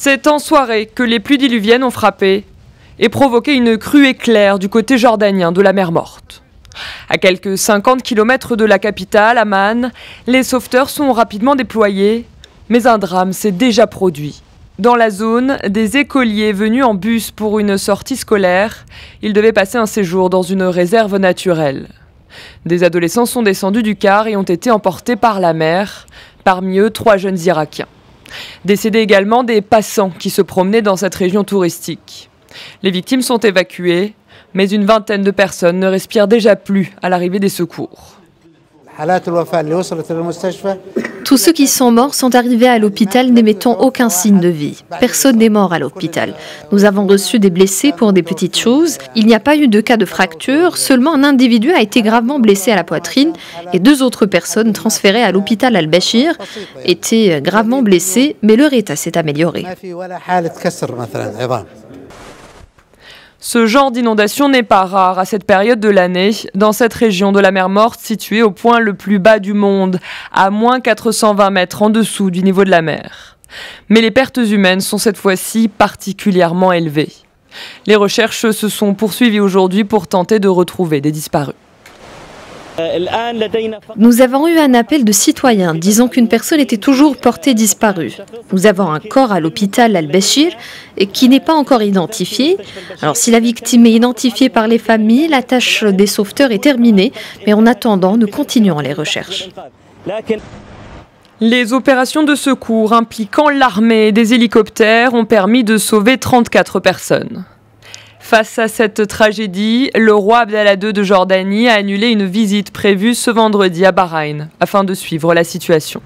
C'est en soirée que les pluies diluviennes ont frappé et provoqué une crue éclair du côté jordanien de la mer Morte. À quelques 50 km de la capitale, Amman, les sauveteurs sont rapidement déployés, mais un drame s'est déjà produit. Dans la zone, des écoliers venus en bus pour une sortie scolaire, ils devaient passer un séjour dans une réserve naturelle. Des adolescents sont descendus du car et ont été emportés par la mer, parmi eux 3 jeunes Irakiens. Décédés également des passants qui se promenaient dans cette région touristique. Les victimes sont évacuées, mais une vingtaine de personnes ne respirent déjà plus à l'arrivée des secours. Tous ceux qui sont morts sont arrivés à l'hôpital n'émettant aucun signe de vie. Personne n'est mort à l'hôpital. Nous avons reçu des blessés pour des petites choses. Il n'y a pas eu de cas de fracture. Seulement un individu a été gravement blessé à la poitrine et 2 autres personnes transférées à l'hôpital Al-Bashir étaient gravement blessées, mais leur état s'est amélioré. Ce genre d'inondation n'est pas rare à cette période de l'année, dans cette région de la mer Morte située au point le plus bas du monde, à moins 420 mètres en dessous du niveau de la mer. Mais les pertes humaines sont cette fois-ci particulièrement élevées. Les recherches se sont poursuivies aujourd'hui pour tenter de retrouver des disparus. Nous avons eu un appel de citoyens disant qu'une personne était toujours portée disparue. Nous avons un corps à l'hôpital Al-Bashir et qui n'est pas encore identifié. Alors si la victime est identifiée par les familles, la tâche des sauveteurs est terminée, mais en attendant, nous continuons les recherches. Les opérations de secours impliquant l'armée et des hélicoptères ont permis de sauver 34 personnes. Face à cette tragédie, le roi Abdallah II de Jordanie a annulé une visite prévue ce vendredi à Bahreïn afin de suivre la situation.